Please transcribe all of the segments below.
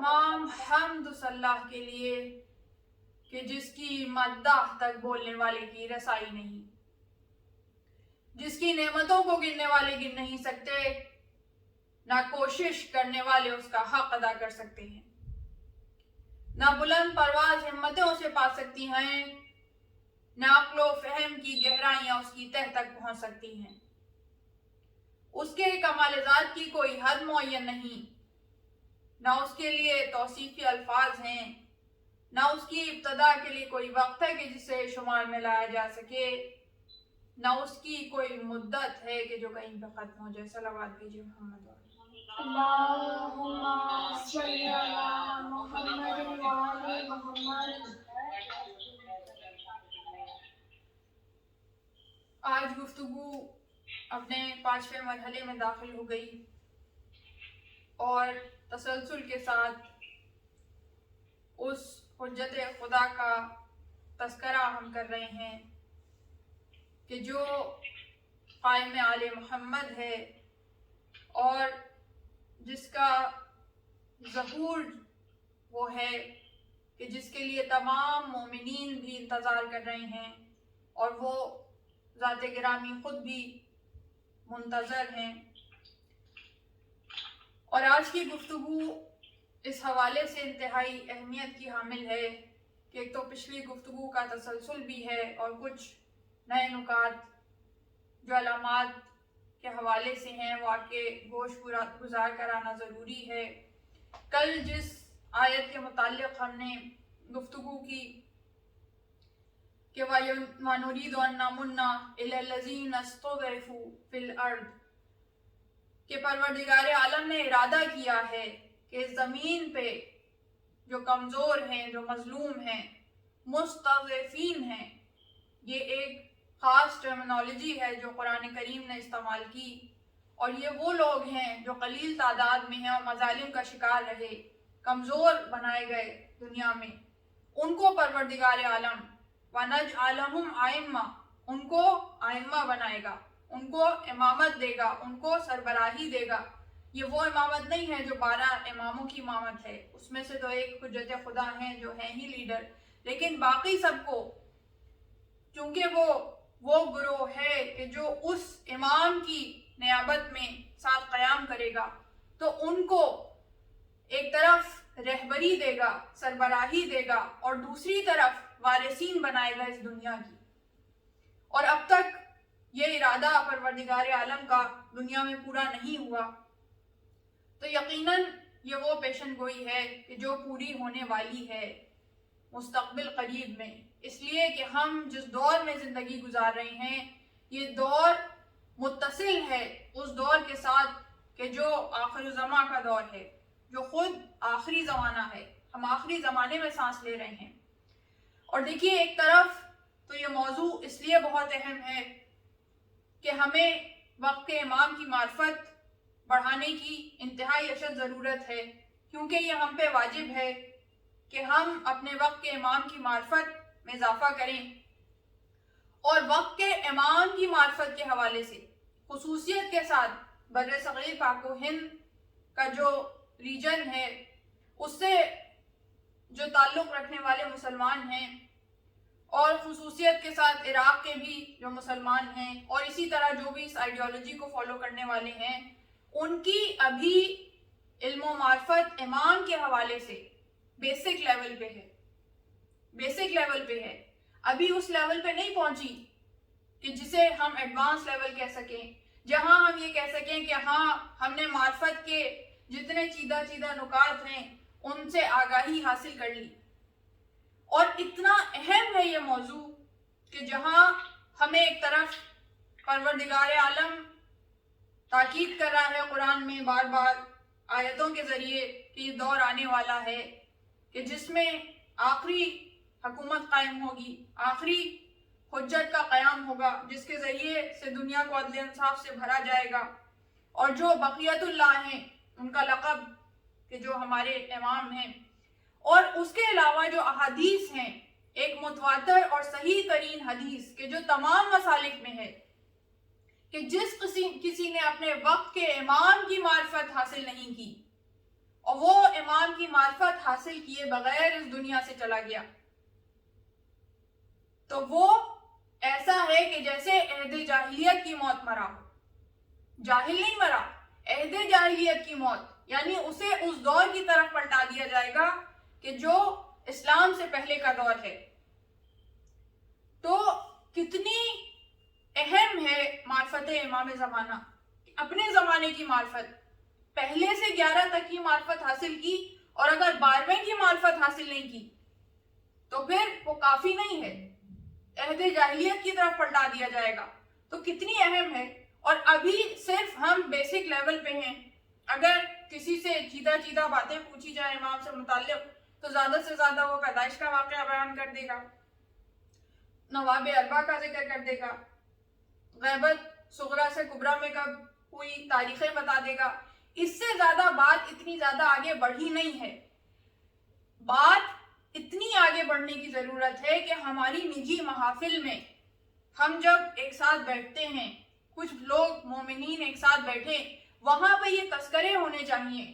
تمام حمد اللہ کے لیے کہ جس کی مداح تک بولنے والے کی رسائی نہیں، جس کی نعمتوں کو گننے والے گن نہیں سکتے، نہ کوشش کرنے والے اس کا حق ادا کر سکتے ہیں، نہ بلند پرواز ہمتیں اسے پا سکتی ہیں، نہ عقل و فہم کی گہرائیاں اس کی تہ تک پہنچ سکتی ہیں۔ اس کے کمال ذات کی کوئی حد معین نہیں، نہ اس کے لیے توصیفی الفاظ ہیں، نہ اس کی ابتدا کے لیے کوئی وقت ہے کہ جسے شمار میں لایا جا سکے، نہ اس کی کوئی مدت ہے کہ جو کہیں پہ ختم ہو جائے۔ صلوات بھیجیے محمد اللہم صلی علی محمد وعلی محمد۔ آج گفتگو اپنے 5ویں مرحلے میں داخل ہو گئی اور تسلسل کے ساتھ اس حجت خدا کا تذکرہ ہم کر رہے ہیں کہ جو قائم آل محمد ہے اور جس کا ظہور وہ ہے کہ جس کے لیے تمام مومنین بھی انتظار کر رہے ہیں اور وہ ذات گرامی خود بھی منتظر ہیں۔ اور آج کی گفتگو اس حوالے سے انتہائی اہمیت کی حامل ہے کہ ایک تو پچھلی گفتگو کا تسلسل بھی ہے اور کچھ نئے نکات جو علامات کے حوالے سے ہیں وہ آپ کے گوش گزار کرانا ضروری ہے۔ کل جس آیت کے متعلق ہم نے گفتگو کی کہ وَنُرِيدُ أَن نَّمُنَّ عَلَى الَّذِينَ اسْتُضْعِفُوا فِي الْأَرْضِ کہ پروردگار عالم نے ارادہ کیا ہے کہ زمین پہ جو کمزور ہیں، جو مظلوم ہیں، مستضعفین ہیں، یہ ایک خاص ٹرمینالوجی ہے جو قرآن کریم نے استعمال کی، اور یہ وہ لوگ ہیں جو قلیل تعداد میں ہیں اور مظالم کا شکار رہے، کمزور بنائے گئے دنیا میں، ان کو پروردگار عالم وَنَجْعَلَهُمْ أَئِمَّةً ان کو ائمہ بنائے گا، ان کو امامت دے گا، ان کو سربراہی دے گا۔ یہ وہ امامت نہیں ہے جو 12 اماموں کی امامت ہے، اس میں سے تو ایک حجت خدا ہیں جو ہیں ہی لیڈر، لیکن باقی سب کو چونکہ وہ گروہ ہے کہ جو اس امام کی نیابت میں ساتھ قیام کرے گا، تو ان کو ایک طرف رہبری دے گا، سربراہی دے گا، اور دوسری طرف وارثین بنائے گا اس دنیا کی۔ اور اب تک یہ ارادہ پروردگار عالم کا دنیا میں پورا نہیں ہوا، تو یقیناً یہ وہ پیشن گوئی ہے کہ جو پوری ہونے والی ہے مستقبل قریب میں، اس لیے کہ ہم جس دور میں زندگی گزار رہے ہیں یہ دور متصل ہے اس دور کے ساتھ کہ جو آخر الزماں کا دور ہے، جو خود آخری زمانہ ہے، ہم آخری زمانے میں سانس لے رہے ہیں۔ اور دیکھیے ایک طرف تو یہ موضوع اس لیے بہت اہم ہے کہ ہمیں وقت کے امام کی معرفت بڑھانے کی انتہائی اشد ضرورت ہے، کیونکہ یہ ہم پہ واجب ہے کہ ہم اپنے وقت کے امام کی معرفت میں اضافہ کریں، اور وقت کے امام کی معرفت کے حوالے سے خصوصیت کے ساتھ بر صغیر پاک و ہند کا جو ریجن ہے اس سے جو تعلق رکھنے والے مسلمان ہیں، اور خصوصیت کے ساتھ عراق کے بھی جو مسلمان ہیں، اور اسی طرح جو بھی اس آئیڈیالوجی کو فالو کرنے والے ہیں، ان کی ابھی علم و معرفت امام کے حوالے سے بیسک لیول پہ ہے، بیسک لیول پہ ہے، ابھی اس لیول پہ نہیں پہنچی کہ جسے ہم ایڈوانس لیول کہہ سکیں، جہاں ہم یہ کہہ سکیں کہ ہاں ہم نے معرفت کے جتنے چیدہ نکات ہیں ان سے آگاہی حاصل کر لی۔ اور اتنا اہم ہے یہ موضوع کہ جہاں ہمیں ایک طرف پروردگار عالم تاکید کر رہا ہے قرآن میں بار بار آیتوں کے ذریعے کہ یہ دور آنے والا ہے کہ جس میں آخری حکومت قائم ہوگی، آخری حجت کا قیام ہوگا، جس کے ذریعے سے دنیا کو عدل انصاف سے بھرا جائے گا، اور جو بقیت اللہ ہیں ان کا لقب کہ جو ہمارے امام ہیں، اور اس کے علاوہ جو احادیث ہیں، ایک متواتر اور صحیح ترین حدیث کہ جو تمام مسالک میں ہے کہ جس کسی نے اپنے وقت کے امام کی معرفت حاصل نہیں کی اور وہ امام کی معرفت حاصل کیے بغیر اس دنیا سے چلا گیا تو وہ ایسا ہے کہ جیسے عہد جاہلیت کی موت مرا ہو. جاہل نہیں مرا، عہد جاہلیت کی موت، یعنی اسے اس دور کی طرف پلٹا دیا جائے گا کہ جو اسلام سے پہلے کا دور ہے. تو کتنی اہم ہے معرفت امام زمانہ. اپنے زمانے کی معرفت، پہلے سے 11 تک کی معرفت حاصل کی، اور اگر 12ویں کی معرفت حاصل نہیں کی تو پھر وہ کافی نہیں ہے، عہد جاہلیت کی طرف پلٹا دیا جائے گا. تو کتنی اہم ہے. اور ابھی صرف ہم بیسک لیول پہ ہیں. اگر کسی سے چیدہ باتیں پوچھی جائیں امام سے متعلق تو زیادہ سے زیادہ وہ پیدائش کا واقعہ بیان کر دے گا، نواب اربع کا ذکر کر دے گا، غیبت صغرا سے کبرا میں کب ہوئی تاریخیں بتا دے گا. اس سے زیادہ بات اتنی زیادہ آگے بڑھی نہیں ہے. بات اتنی آگے بڑھنے کی ضرورت ہے کہ ہماری نجی محافل میں ہم جب ایک ساتھ بیٹھتے ہیں، کچھ لوگ مومنین ایک ساتھ بیٹھے، وہاں پہ یہ تذکرے ہونے چاہیے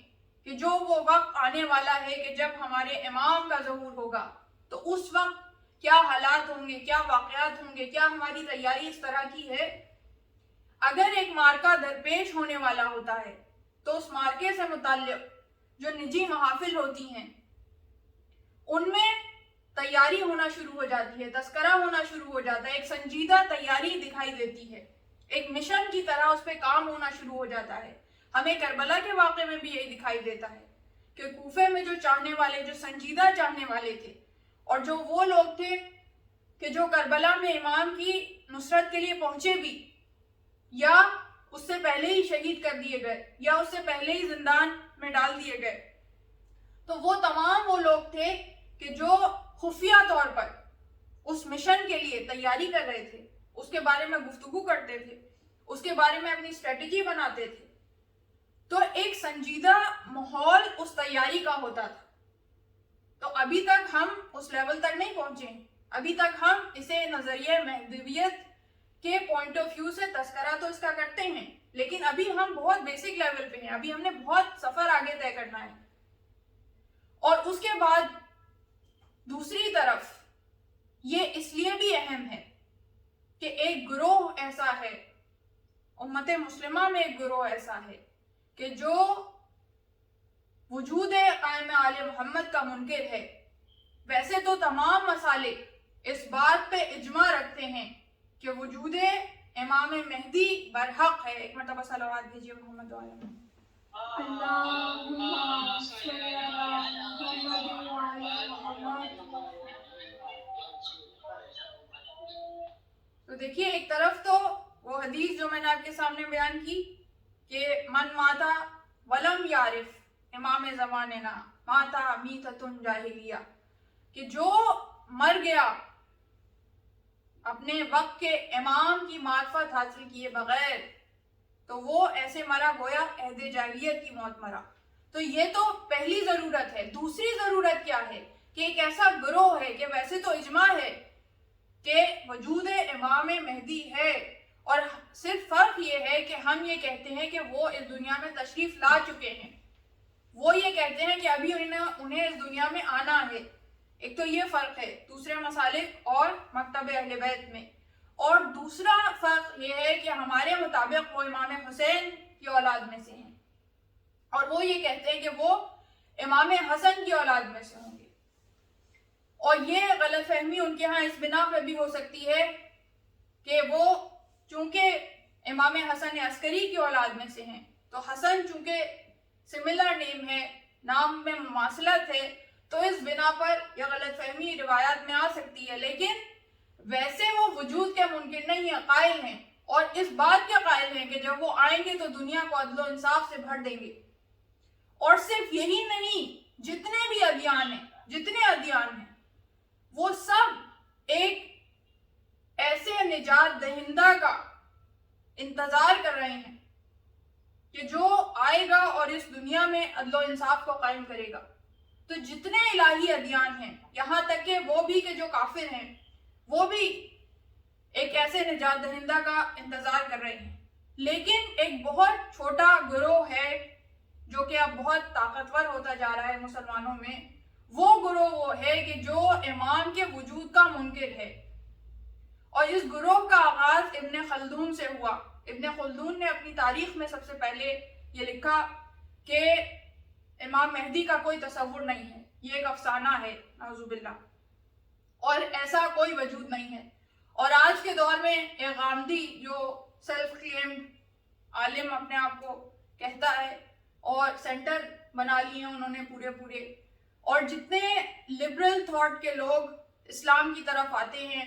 کہ جو وہ وقت آنے والا ہے کہ جب ہمارے امام کا ظہور ہوگا تو اس وقت کیا حالات ہوں گے، کیا واقعات ہوں گے، کیا ہماری تیاری اس طرح کی ہے. اگر ایک مارکہ درپیش ہونے والا ہوتا ہے تو اس مارکے سے متعلق جو نجی محافل ہوتی ہیں ان میں تیاری ہونا شروع ہو جاتی ہے، تذکرہ ہونا شروع ہو جاتا ہے، ایک سنجیدہ تیاری دکھائی دیتی ہے، ایک مشن کی طرح اس پہ کام ہونا شروع ہو جاتا ہے. ہمیں کربلا کے واقعے میں بھی یہی دکھائی دیتا ہے کہ کوفے میں جو چاہنے والے، جو سنجیدہ چاہنے والے تھے، اور جو وہ لوگ تھے کہ جو کربلا میں امام کی نصرت کے لیے پہنچے بھی، یا اس سے پہلے ہی شہید کر دیے گئے، یا اس سے پہلے ہی زندان میں ڈال دیے گئے، تو وہ تمام وہ لوگ تھے کہ جو خفیہ طور پر اس مشن کے لیے تیاری کر رہے تھے، اس کے بارے میں گفتگو کرتے تھے، اس کے بارے میں اپنی اسٹریٹجی بناتے تھے. تو ایک سنجیدہ ماحول اس تیاری کا ہوتا تھا. تو ابھی تک ہم اس لیول تک نہیں پہنچے ہیں. ابھی تک ہم اسے نظریہ مہدویت کے پوائنٹ آف ویو سے تذکرہ تو اس کا کرتے ہیں، لیکن ابھی ہم بہت بیسک لیول پہ ہیں. ابھی ہم نے بہت سفر آگے طے کرنا ہے. اور اس کے بعد دوسری طرف یہ اس لیے بھی اہم ہے کہ ایک گروہ ایسا ہے، امت مسلمہ میں ایک گروہ ایسا ہے کہ جو وجود قائم آل محمد کا منکر ہے. ویسے تو تمام مسالک اس بات پہ اجماع رکھتے ہیں کہ وجود امام مہدی برحق ہے. ایک مرتبہ صلوات بھیجیے محمد وعلی محمد. اللهم صل على محمد وعلى محمد. تو دیکھیے، ایک طرف تو وہ حدیث جو میں نے آپ کے سامنے بیان کی کہ من ماتا ولم یعرف امام زماننا ماتا میتۃ جاہلیہ، کہ جو مر گیا اپنے وقت کے امام کی معرفت حاصل کیے بغیر تو وہ ایسے مرا گویا عہد جاہلیت کی موت مرا. تو یہ تو پہلی ضرورت ہے. دوسری ضرورت کیا ہے کہ ایک ایسا گروہ ہے کہ ویسے تو اجماع ہے کہ وجود امام مہدی ہے، اور صرف فرق یہ ہے کہ ہم یہ کہتے ہیں کہ وہ اس دنیا میں تشریف لا چکے ہیں، وہ یہ کہتے ہیں کہ ابھی انہیں اس دنیا میں آنا ہے. ایک تو یہ فرق ہے دوسرے مسالک اور مکتب اہل بیت میں. اور دوسرا فرق یہ ہے کہ ہمارے مطابق وہ امام حسین کی اولاد میں سے ہیں، اور وہ یہ کہتے ہیں کہ وہ امام حسن کی اولاد میں سے ہوں گے. اور یہ غلط فہمی ان کے ہاں اس بنا پہ بھی ہو سکتی ہے کہ وہ چونکہ امام حسن عسکری کی اولاد میں سے ہیں تو حسن چونکہ سملر نیم ہے، نام میں مماثلت ہے، تو اس بنا پر یہ غلط فہمی روایات میں آ سکتی ہے. لیکن ویسے وہ وجود کے منکر نہیں ہیں، قائل ہیں، اور اس بات کے قائل ہیں کہ جب وہ آئیں گے تو دنیا کو عدل و انصاف سے بھر دیں گے. اور صرف یہی نہیں، جتنے بھی ادیان ہیں وہ سب ایک ایسے نجات دہندہ کا انتظار کر رہے ہیں کہ جو آئے گا اور اس دنیا میں عدل و انصاف کو قائم کرے گا. تو جتنے الہی ادیان ہیں، یہاں تک کہ وہ بھی کہ جو کافر ہیں، وہ بھی ایک ایسے نجات دہندہ کا انتظار کر رہے ہیں. لیکن ایک بہت چھوٹا گروہ ہے جو کہ اب بہت طاقتور ہوتا جا رہا ہے مسلمانوں میں، وہ گروہ وہ ہے کہ جو امام کے وجود کا منکر ہے. اور اس گروہ کا آغاز ابن خلدون سے ہوا. ابن خلدون نے اپنی تاریخ میں سب سے پہلے یہ لکھا کہ امام مہدی کا کوئی تصور نہیں ہے، یہ ایک افسانہ ہے نعوذ باللہ، اور ایسا کوئی وجود نہیں ہے. اور آج کے دور میں ایک غامدی جو سیلف کلیمڈ عالم اپنے آپ کو کہتا ہے اور سینٹر بنا لیے ہیں انہوں نے پورے، اور جتنے لبرل تھاٹ کے لوگ اسلام کی طرف آتے ہیں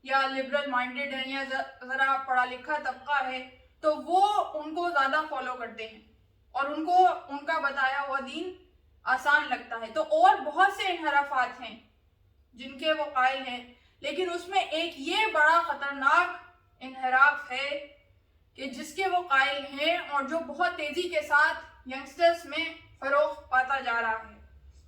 یا لبرل مائنڈڈ ہیں یا ذرا پڑھا لکھا طبقہ ہے تو وہ ان کو زیادہ فالو کرتے ہیں اور ان کو ان کا بتایا ہوا دین آسان لگتا ہے. تو اور بہت سے انحرافات ہیں جن کے وہ قائل ہیں، لیکن اس میں ایک یہ بڑا خطرناک انحراف ہے کہ جس کے وہ قائل ہیں اور جو بہت تیزی کے ساتھ ینگسٹرز میں فروغ پاتا جا رہا ہے،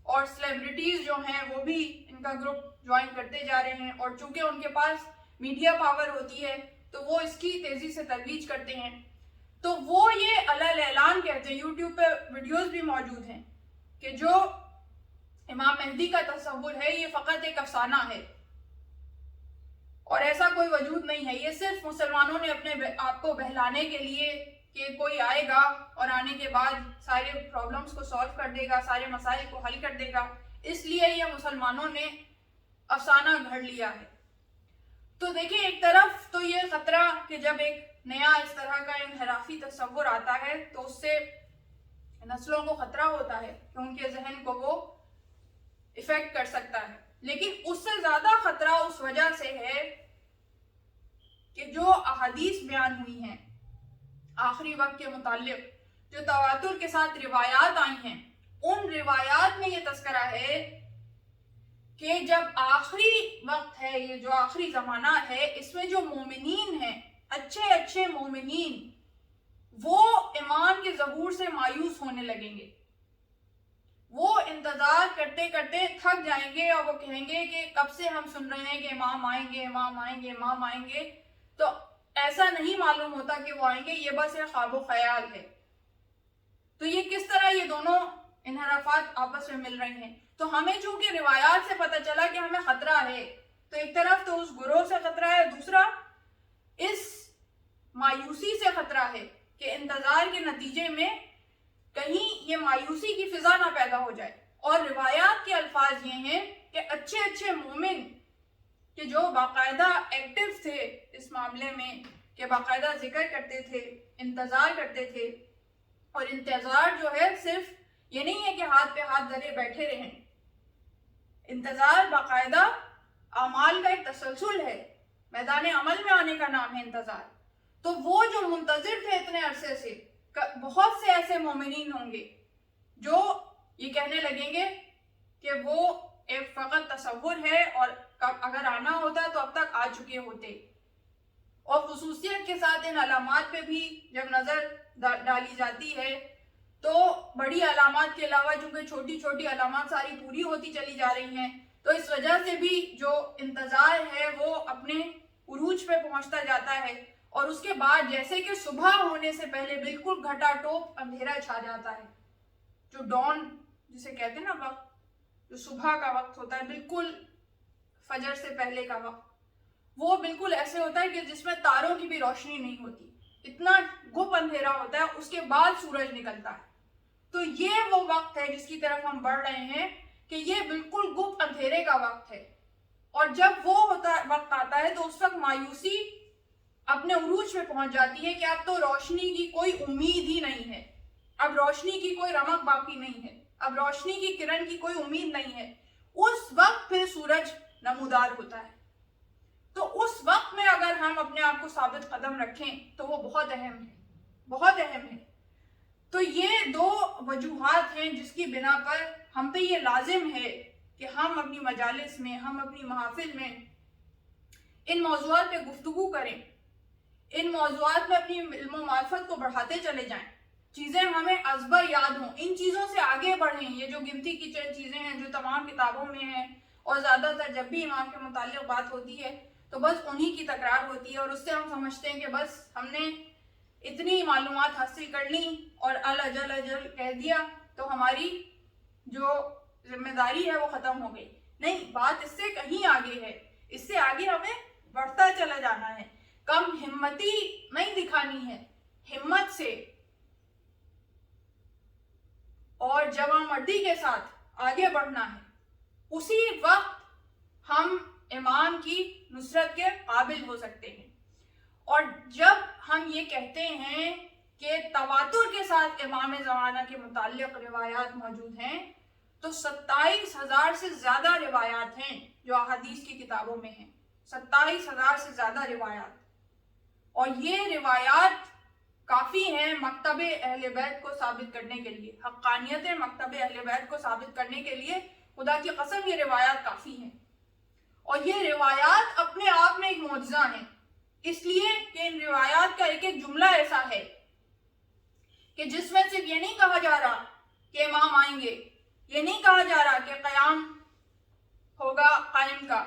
اور سیلیبریٹیز جو ہیں وہ بھی ان کا گروپ جوائن کرتے جا رہے ہیں، اور چونکہ ان کے پاس میڈیا پاور ہوتی ہے تو وہ اس کی تیزی سے ترویج کرتے ہیں. تو وہ یہ علی اعلان کہتے ہیں، یوٹیوب پہ ویڈیوز بھی موجود ہیں، کہ جو امام مہدی کا تصور ہے یہ فقط ایک افسانہ ہے اور ایسا کوئی وجود نہیں ہے. یہ صرف مسلمانوں نے اپنے آپ کو بہلانے کے لیے کہ کوئی آئے گا اور آنے کے بعد سارے پرابلمز کو سالو کر دے گا، سارے مسائل کو حل کر دے گا، اس لیے یہ مسلمانوں نے افسانہ گھڑ لیا ہے. تو دیکھیں ایک طرف تو یہ خطرہ کہ جب ایک نیا اس طرح کا انحرافی تصور آتا ہے تو اس سے نسلوں کو خطرہ ہوتا ہے کہ ان کے ذہن کو وہ افیکٹ کر سکتا ہے. لیکن اس سے زیادہ خطرہ اس وجہ سے ہے کہ جو احادیث بیان ہوئی ہیں آخری وقت کے متعلق، جو تواتر کے ساتھ روایات آئی ہیں، ان روایات میں یہ تذکرہ ہے کہ جب آخری وقت ہے، یہ جو آخری زمانہ ہے، اس میں جو مومنین ہیں، اچھے مومنین، وہ ایمان کے ظہور سے مایوس ہونے لگیں گے. وہ انتظار کرتے کرتے تھک جائیں گے اور وہ کہیں گے کہ کب سے ہم سن رہے ہیں کہ امام آئیں گے، تو ایسا نہیں معلوم ہوتا کہ وہ آئیں گے، یہ بس ایک خواب و خیال ہے. تو یہ کس طرح یہ دونوں انحرافات آپس میں مل رہے ہیں. تو ہمیں چونکہ روایات سے پتہ چلا کہ ہمیں خطرہ ہے، تو ایک طرف تو اس گروہ سے خطرہ ہے، دوسرا اس مایوسی سے خطرہ ہے کہ انتظار کے نتیجے میں کہیں یہ مایوسی کی فضا نہ پیدا ہو جائے. اور روایات کے الفاظ یہ ہیں کہ اچھے مومن کہ جو باقاعدہ ایکٹیو تھے اس معاملے میں، کہ باقاعدہ ذکر کرتے تھے، انتظار کرتے تھے. اور انتظار جو ہے صرف یہ نہیں ہے کہ ہاتھ پہ ہاتھ دھرے بیٹھے رہیں، انتظار باقاعدہ اعمال کا ایک تسلسل ہے، میدان عمل میں آنے کا نام ہے انتظار. تو وہ جو منتظر تھے اتنے عرصے سے، بہت سے ایسے مومنین ہوں گے جو یہ کہنے لگیں گے کہ وہ ایک فقط تصور ہے اور اگر آنا ہوتا تو اب تک آ چکے ہوتے. اور خصوصیت کے ساتھ ان علامات پہ بھی جب نظر ڈالی جاتی ہے تو بڑی علامات کے علاوہ چونکہ چھوٹی علامات ساری پوری ہوتی چلی جا رہی ہیں، تو اس وجہ سے بھی جو انتظار ہے وہ اپنے عروج پہ پہنچتا جاتا ہے. اور اس کے بعد جیسے کہ صبح ہونے سے پہلے بالکل گھٹا ٹوپ اندھیرا چھا جاتا ہے، جو ڈان جسے کہتے ہیں نا وقت، جو صبح کا وقت ہوتا ہے بالکل فجر سے پہلے کا وقت، وہ بالکل ایسے ہوتا ہے کہ جس میں تاروں کی بھی روشنی نہیں ہوتی، اتنا گپ اندھیرا ہوتا ہے، اس کے بعد سورج نکلتا ہے. تو یہ وہ وقت ہے جس کی طرف ہم بڑھ رہے ہیں کہ یہ بالکل گپ اندھیرے کا وقت ہے. اور جب وہ وقت آتا ہے تو اس وقت مایوسی اپنے عروج پہ پہنچ جاتی ہے کہ اب تو روشنی کی کوئی امید ہی نہیں ہے، اب روشنی کی کوئی رمق باقی نہیں ہے، اب روشنی کی کرن کی کوئی امید نہیں ہے. اس وقت پھر سورج نمودار ہوتا ہے. تو اس وقت میں اگر ہم اپنے آپ کو ثابت قدم رکھیں تو وہ بہت اہم ہے. تو یہ دو وجوہات ہیں جس کی بنا پر ہم پہ یہ لازم ہے کہ ہم اپنی مجالس میں، ہم اپنی محافل میں ان موضوعات پہ گفتگو کریں، ان موضوعات میں اپنی علم و معرفت کو بڑھاتے چلے جائیں، چیزیں ہمیں ازبر یاد ہوں، ان چیزوں سے آگے بڑھیں. یہ جو گنتی کی چند چیزیں ہیں جو تمام کتابوں میں ہیں، اور زیادہ تر جب بھی امام کے متعلق بات ہوتی ہے تو بس انہی کی تکرار ہوتی ہے، اور اس سے ہم سمجھتے ہیں کہ بس ہم نے اتنی معلومات حاصل کر لیں اور اجل کہہ دیا تو ہماری جو ذمہ داری ہے وہ ختم ہو گئی. نہیں، بات اس سے کہیں آگے ہے. اس سے آگے ہمیں بڑھتا چلا جانا ہے. کم ہمتی نہیں دکھانی ہے، ہمت سے اور جوان مردی کے ساتھ آگے بڑھنا ہے. اسی وقت ہم ایمان کی نصرت کے قابل ہو سکتے ہیں. اور جب ہم یہ کہتے ہیں کہ تواتر کے ساتھ امام زمانہ کے متعلق روایات موجود ہیں، تو 27,000 سے زیادہ روایات ہیں جو احادیث کی کتابوں میں ہیں. 27,000 سے زیادہ روایات. اور یہ روایات کافی ہیں مکتب اہل بیت کو ثابت کرنے کے لیے. حقانیت مکتب اہل بیت کو ثابت کرنے کے لیے خدا کی قسم یہ روایات کافی ہیں. اور یہ روایات اپنے آپ میں ایک معجزہ ہیں، اس لیے کہ ان روایات کا ایک ایک جملہ ایسا ہے کہ جس میں صرف یہ نہیں کہا جا رہا کہ امام آئیں گے، یہ نہیں کہا جا رہا کہ قیام ہوگا قائم کا،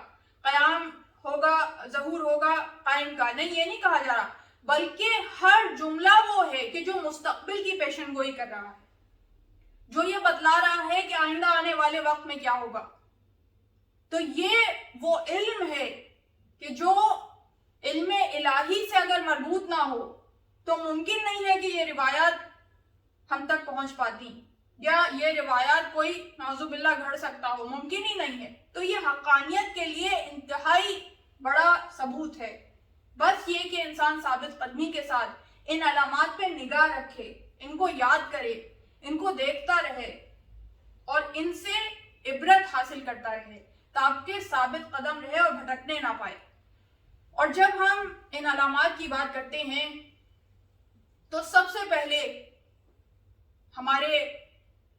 قیام ہوگا، ظہور ہوگا قائم کا. نہیں، یہ نہیں کہا جا رہا، بلکہ ہر جملہ وہ ہے کہ جو مستقبل کی پیشن گوئی کر رہا ہے، جو یہ بتلا رہا ہے کہ آئندہ آنے والے وقت میں کیا ہوگا. تو یہ وہ علم ہے کہ جو علم الہی سے اگر مربوط نہ ہو تو ممکن نہیں ہے کہ یہ روایات ہم تک پہنچ پاتی، یا یہ روایات کوئی نعوذ باللہ گھڑ سکتا ہو، ممکن ہی نہیں ہے. تو یہ حقانیت کے لیے انتہائی بڑا ثبوت ہے. بس یہ کہ انسان ثابت قدمی کے ساتھ ان علامات پہ نگاہ رکھے، ان کو یاد کرے، ان کو دیکھتا رہے اور ان سے عبرت حاصل کرتا رہے تاکہ ثابت قدم رہے اور بھٹکنے نہ پائے. اور جب ہم ان علامات کی بات کرتے ہیں تو سب سے پہلے ہمارے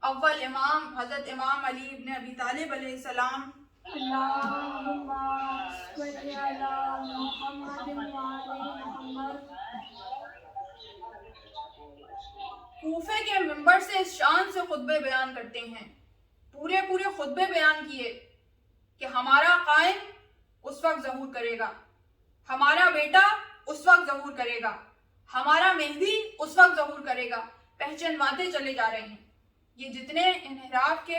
اول امام حضرت امام علی ابن ابی طالب علیہ السلام اللہم صلی علی محمد وعلی محمد کوفے کے منبر سے اس شان سے خطبے بیان کرتے ہیں، پورے خطبے بیان کیے کہ ہمارا قائم اس وقت ظہور کرے گا، ہمارا بیٹا اس وقت ظہور کرے گا، ہمارا مہدی اس وقت ظہور کرے گا. پہچنواتے چلے جا رہے ہیں. یہ جتنے انحراف کے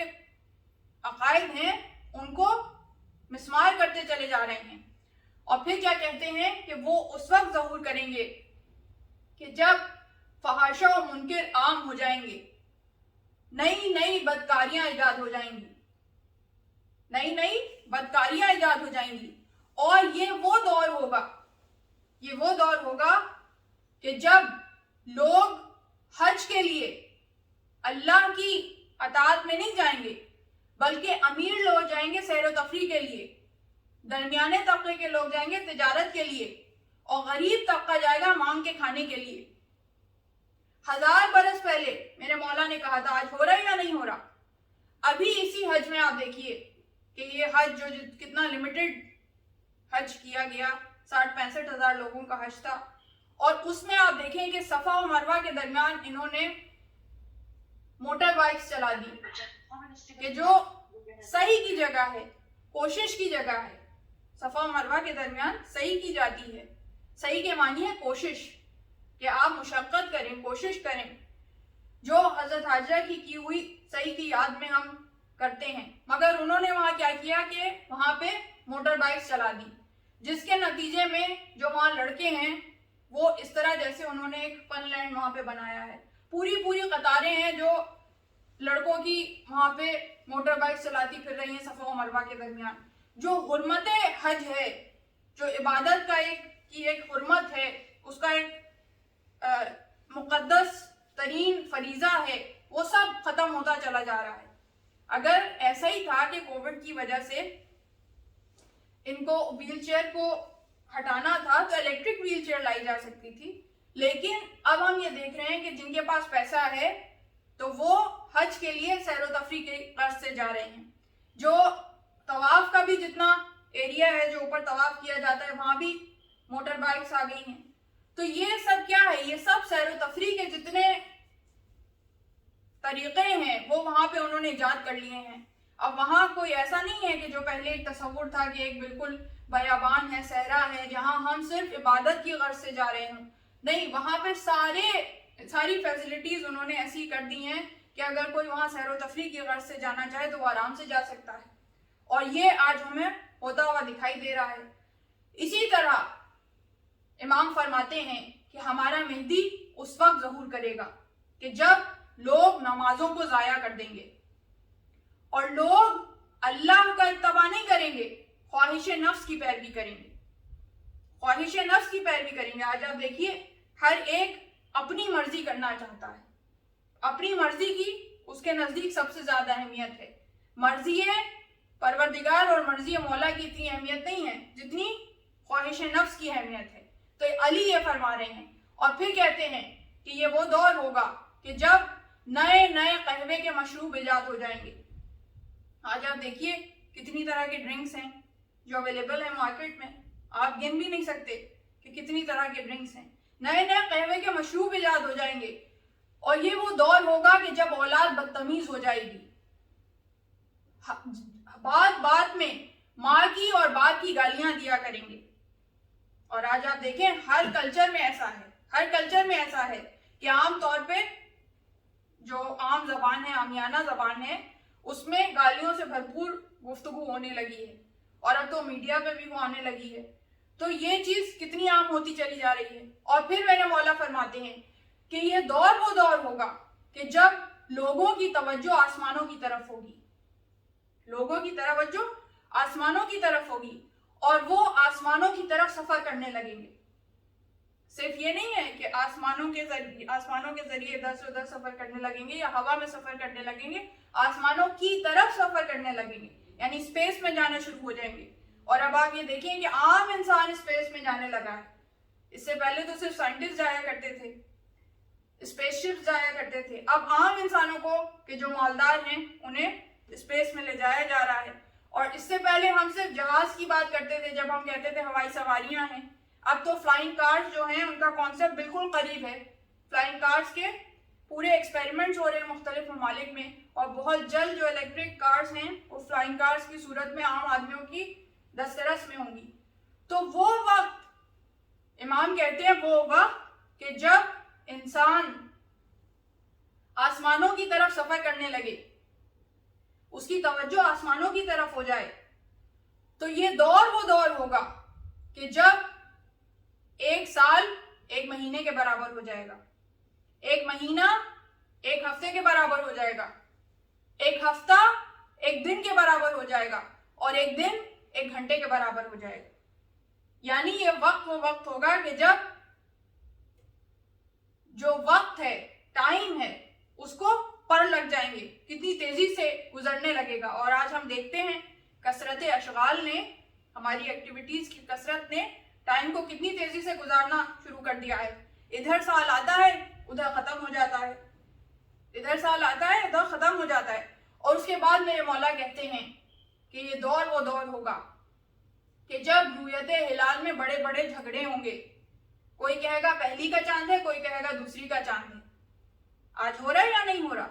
عقائد ہیں ان کو مسمار کرتے چلے جا رہے ہیں. اور پھر کیا کہتے ہیں کہ وہ اس وقت ظہور کریں گے کہ جب فحاشا و منکر عام ہو جائیں گے، نئی بدکاریاں ایجاد ہو جائیں گی، نئی بدکاریاں ایجاد ہو جائیں گی. اور یہ وہ دور ہوگا کہ جب لوگ حج کے لیے اللہ کی اطاعت میں نہیں جائیں گے بلکہ امیر لوگ جائیں گے سیر و تفریح کے لیے، درمیانے طبقے کے لوگ جائیں گے تجارت کے لیے، اور غریب طبقہ جائے گا مانگ کے کھانے کے لیے. 1000 برس پہلے میرے مولا نے کہا تھا، آج ہو رہا ہے یا نہیں ہو رہا؟ ابھی اسی حج میں آپ دیکھیے کہ یہ حج جو کتنا لمیٹڈ حج کیا گیا، 60-65 ہزار لوگوں کا حج تھا، اور اس میں آپ دیکھیں کہ صفا و مروہ کے درمیان انہوں نے موٹر بائکس چلا دی کہ جو صحیح کی جگہ ہے، کوشش کی جگہ ہے. صفا و مروہ کے درمیان صحیح کی جاتی ہے. صحیح کے معنی ہے کوشش، کہ آپ مشقت کریں، کوشش کریں. جو حضرت حاجرہ کی ہوئی صحیح کی یاد میں ہم کرتے ہیں، مگر انہوں نے وہاں کیا کیا کہ وہاں پہ موٹر بائکس چلا دی، جس کے نتیجے میں جو وہاں لڑکے ہیں وہ اس طرح جیسے انہوں نے ایک فن لینڈ وہاں پہ بنایا ہے، پوری قطاریں ہیں جو لڑکوں کی وہاں پہ موٹر بائک چلاتی پھر رہی ہیں صفا و مروہ کے درمیان. جو حرمت حج ہے، جو عبادت کا ایک حرمت ہے، اس کا ایک مقدس ترین فریضہ ہے، وہ سب ختم ہوتا چلا جا رہا ہے. اگر ایسا ہی تھا کہ کووڈ کی وجہ سے ان کو ویل چیئر کو ہٹانا تھا تو الیکٹرک ویل چیئر لائی جا سکتی تھی، لیکن اب ہم یہ دیکھ رہے ہیں کہ جن کے پاس پیسہ ہے تو وہ حج کے لیے سیر و تفریح کے قرض سے جا رہے ہیں. جو طواف کا بھی جتنا ایریا ہے جو اوپر طواف کیا جاتا ہے وہاں بھی موٹر بائکس آ گئی ہیں. تو یہ سب کیا ہے؟ یہ سب سیر و تفریح کے جتنے طریقے ہیں وہ وہاں پہ انہوں نے ایجاد کر لیے ہیں. اب وہاں کوئی ایسا نہیں ہے کہ جو پہلے ایک تصور تھا کہ ایک بالکل بیابان ہے، صحرا ہے جہاں ہم صرف عبادت کی غرض سے جا رہے ہوں. نہیں، وہاں پہ ساری فیسلٹیز انہوں نے ایسی کر دی ہیں کہ اگر کوئی وہاں سیر و تفریح کی غرض سے جانا چاہے تو وہ آرام سے جا سکتا ہے، اور یہ آج ہمیں ہوتا ہوا دکھائی دے رہا ہے۔ اسی طرح امام فرماتے ہیں کہ ہمارا مہدی اس وقت ظہور کرے گا کہ جب لوگ نمازوں کو ضائع کر دیں گے اور لوگ اللہ کا اتباع نہیں کریں گے، خواہش نفس کی پیروی کریں گے، خواہش نفس کی پیروی کریں گے۔ آج آپ دیکھیے ہر ایک اپنی مرضی کرنا چاہتا ہے، اپنی مرضی کی اس کے نزدیک سب سے زیادہ اہمیت ہے۔ مرضی پروردگار اور مرضی مولا کی اتنی اہمیت نہیں ہے جتنی خواہش نفس کی اہمیت ہے۔ تو علی یہ فرما رہے ہیں، اور پھر کہتے ہیں کہ یہ وہ دور ہوگا کہ جب نئے نئے قہوے کے مشروب ایجاد ہو جائیں گے۔ آج آپ دیکھیے کتنی طرح کے ڈرنکس ہیں جو اویلیبل ہیں مارکیٹ میں، آپ گن بھی نہیں سکتے کہ کتنی طرح کے ڈرنکس ہیں۔ نئے نئے قہوے کے مشروب ایجاد ہو جائیں گے، اور یہ وہ دور ہوگا کہ جب اولاد بدتمیز ہو جائے گی، بات بات میں ماں کی اور باپ کی گالیاں دیا کریں گے۔ اور آج آپ دیکھیں ہر کلچر میں ایسا ہے، ہر کلچر میں ایسا ہے کہ عام طور پہ جو عام زبان ہے، عامیانہ زبان ہے، اس میں گالیوں سے بھرپور گفتگو ہونے لگی ہے، اور اب تو میڈیا پہ بھی وہ آنے لگی ہے۔ تو یہ چیز کتنی عام ہوتی چلی جا رہی ہے۔ اور پھر میرے مولا فرماتے ہیں کہ یہ دور وہ دور ہوگا کہ جب لوگوں کی توجہ آسمانوں کی طرف ہوگی، لوگوں کی توجہ آسمانوں کی طرف ہوگی، اور وہ آسمانوں کی طرف سفر کرنے لگیں گے۔ صرف یہ نہیں ہے کہ آسمانوں کے ذریعے ادھر سے ادھر سفر کرنے لگیں گے یا ہوا میں سفر کرنے لگیں گے، آسمانوں کی طرف سفر کرنے لگیں گے، یعنی اسپیس میں جانا شروع ہو جائیں گے۔ اور اب آپ یہ دیکھیں کہ عام انسان اسپیس میں جانے لگا ہے۔ اس سے پہلے تو صرف سائنٹسٹ جایا کرتے تھے، اسپیس شپس جایا کرتے تھے، اب عام انسانوں کو کہ جو مالدار ہیں انہیں اسپیس میں لے جایا جا رہا ہے۔ اور اس سے پہلے ہم صرف جہاز کی بات کرتے تھے جب ہم کہتے تھے ہوائی سواریاں ہیں، اب تو فلائنگ کارز جو ہیں ان کا کانسیپٹ بالکل قریب ہے۔ فلائنگ کارز کے پورے ایکسپیریمنٹس ہو رہے ہیں مختلف ممالک میں، اور بہت جلد جو الیکٹرک کارز ہیں وہ فلائنگ کارز کی صورت میں عام آدمیوں کی دسترس میں ہوں گی۔ تو وہ وقت امام کہتے ہیں وہ وقت کہ جب انسان آسمانوں کی طرف سفر کرنے لگے، اس کی توجہ آسمانوں کی طرف ہو جائے، تو یہ دور وہ دور ہوگا کہ جب ایک سال ایک مہینے کے برابر ہو جائے گا، ایک مہینہ ایک ہفتے کے برابر ہو جائے گا، ایک ہفتہ ایک دن کے برابر ہو جائے گا، اور ایک دن ایک گھنٹے کے برابر ہو جائے گا۔ یعنی یہ وقت وہ وقت ہوگا کہ جب جو وقت ہے، ٹائم ہے، اس کو پر لگ جائیں گے، کتنی تیزی سے گزرنے لگے گا۔ اور آج ہم دیکھتے ہیں کثرت اشغال نے، ہماری ایکٹیویٹیز کی کثرت نے ٹائم کو کتنی تیزی سے گزارنا شروع کر دیا ہے۔ ادھر سال آتا ہے ادھر ختم ہو جاتا ہے، ادھر سال آتا ہے ادھر ختم ہو جاتا ہے۔ اور اس کے بعد میرے مولا کہتے ہیں کہ یہ دور وہ دور ہوگا کہ جب رویت ہلال میں بڑے بڑے جھگڑے ہوں گے، کوئی کہے گا پہلی کا چاند ہے، کوئی کہے گا دوسری کا چاند ہے۔ آج ہو رہا ہے یا نہیں ہو رہا؟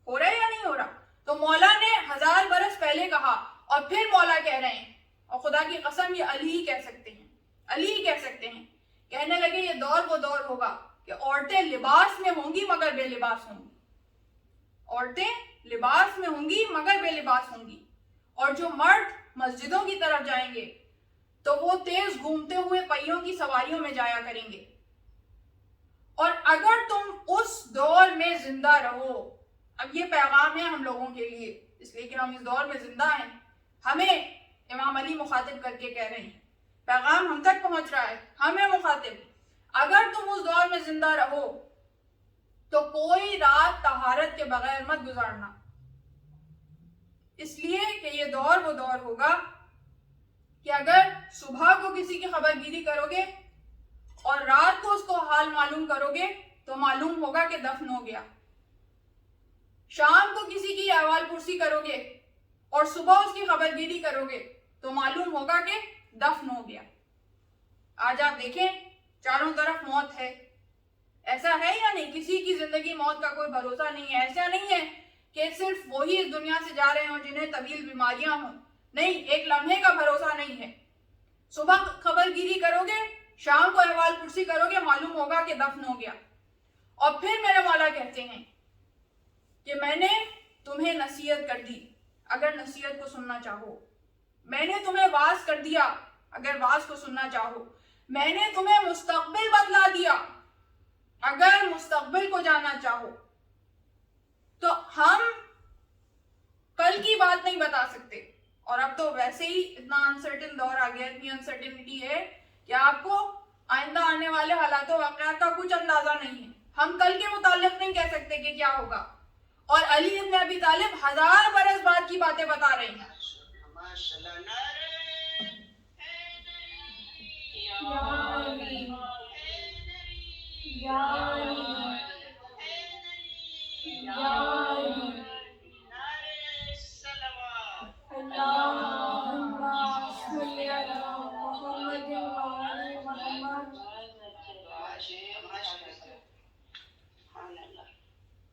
ہو رہا ہے یا نہیں ہو رہا؟ تو مولا نے 1000 برس پہلے کہا، اور پھر مولا کہہ رہے ہیں، اور خدا کی قسم یہ علی ہی کہہ سکتے ہیں، علی ہی کہہ سکتے ہیں۔ کہنے لگے یہ دور وہ دور ہوگا کہ عورتیں لباس میں ہوں گی مگر بے لباس ہوں گی، عورتیں لباس میں ہوں گی مگر بے لباس ہوں گی، اور جو مرد مسجدوں کی طرف جائیں گے تو وہ تیز گھومتے ہوئے پہیوں کی سواریوں میں جایا کریں گے۔ اور اگر تم اس دور میں زندہ رہو، اب یہ پیغام ہے ہم لوگوں کے لیے، اس لیے کہ ہم اس دور میں زندہ ہیں، ہمیں امام علی مخاطب کر کے کہہ رہے ہیں، پیغام ہم تک پہنچ رہا ہے، ہمیں مخاطب، اگر تم اس دور میں زندہ رہو تو کوئی رات طہارت کے بغیر مت گزارنا، اس لیے کہ یہ دور وہ دور ہوگا کہ اگر صبح کو کسی کی خبر گیری کرو گے اور رات کو اس کو حال معلوم کرو گے تو معلوم ہوگا کہ دفن ہو گیا، شام کو کسی کی احوال پرسی کرو گے اور صبح اس کی خبر گیری کرو گے تو معلوم ہوگا کہ دفن ہو گیا۔ آج آپ دیکھیں چاروں طرف موت ہے، ایسا ہے یا نہیں؟ کسی کی زندگی موت کا کوئی بھروسہ نہیں ہے۔ ایسا نہیں ہے کہ صرف وہی اس دنیا سے جا رہے ہوں جنہیں طویل بیماریاں ہوں، نہیں، ایک لمحے کا بھروسہ نہیں ہے۔ صبح خبر گیری کرو گے شام کو احوال پرسی کرو گے معلوم ہوگا کہ دفن ہو گیا. اور پھر میرے مولا کہتے ہیں کہ میں نے تمہیں نصیحت کر دی اگر نصیحت کو سننا چاہو, میں نے تمہیں واعظ کر دیا اگر واعظ کو سننا چاہو, میں نے تمہیں مستقبل بتلا دیا اگر مستقبل کو جاننا چاہو. تو ہم کل کی بات نہیں بتا سکتے, اور اب تو ویسے ہی اتنا انسرٹن دور آ گیا, اتنی انسرٹنٹی ہے کہ آپ کو آئندہ آنے والے حالات و واقعات کا کچھ اندازہ نہیں ہے. ہم کل کے متعلق نہیں کہہ سکتے کہ کیا ہوگا, اور علی ابن ابی طالب 1000 برس بعد کی باتیں بتا رہے ہیں.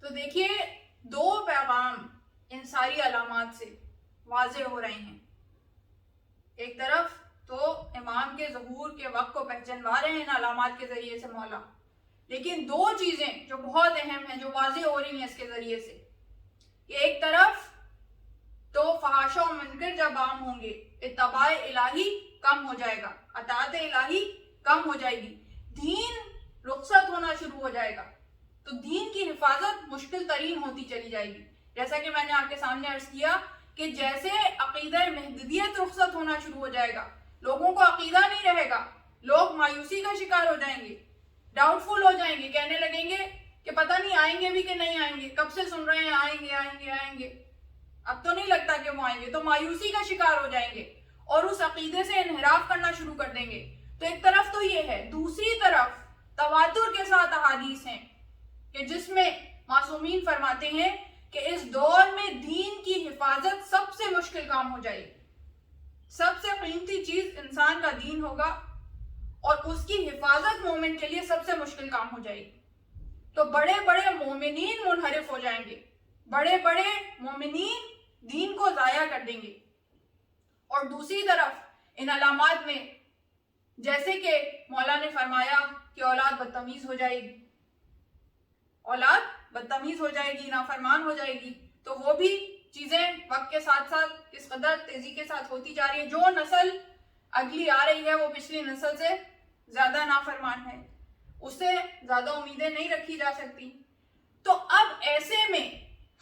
تو دیکھیے 2 پیغام ان ساری علامات سے واضح ہو رہے ہیں. ایک طرف تو امام کے ظہور کے وقت کو پہچانوا رہے ہیں ان علامات کے ذریعے سے مولا, لیکن 2 چیزیں جو بہت اہم ہیں جو واضح ہو رہی ہیں اس کے ذریعے سے. ایک طرف تو فحاشا و منکر جب عام ہوں گے, اتباع الہی کم ہو جائے گا, اطاعت الہی کم ہو جائے گی, دین رخصت ہونا شروع ہو جائے گا, تو دین کی حفاظت مشکل ترین ہوتی چلی جائے گی. جیسا کہ میں نے آپ کے سامنے عرض کیا کہ جیسے عقیدہ مہدویت رخصت ہونا شروع ہو جائے گا, لوگوں کو عقیدہ نہیں رہے گا, لوگ مایوسی کا شکار ہو جائیں گے, ڈاؤٹ فل ہو جائیں گے, کہنے لگیں گے کہ پتہ نہیں آئیں گے بھی کہ نہیں آئیں گے, کب سے سن رہے ہیں آئیں گے آئیں گے آئیں گے, اب تو نہیں لگتا کہ وہ آئیں گے, تو مایوسی کا شکار ہو جائیں گے اور اس عقیدے سے انحراف کرنا شروع کر دیں گے. تو ایک طرف تو یہ ہے, دوسری طرف تواتر کے ساتھ احادیث ہیں کہ جس میں معصومین فرماتے ہیں کہ اس دور میں دین کی حفاظت سب سے مشکل کام ہو جائے گی. سب سے قیمتی چیز انسان کا دین ہوگا اور اس کی حفاظت مومن کے لیے سب سے مشکل کام ہو جائے گی. تو بڑے بڑے مومنین منحرف ہو جائیں گے, بڑے بڑے مومنین دین کو ضائع کر دیں گے. اور دوسری طرف ان علامات میں جیسے کہ مولا نے فرمایا کہ اولاد بدتمیز ہو جائے گی, اولاد بدتمیز ہو جائے گی, نافرمان ہو جائے گی, تو وہ بھی چیزیں وقت کے ساتھ ساتھ کس قدر تیزی کے ساتھ ہوتی جا رہی ہے. جو نسل اگلی آ رہی ہے وہ پچھلی نسل سے زیادہ نافرمان ہے, اس سے زیادہ امیدیں نہیں رکھی جا سکتی. تو اب ایسے میں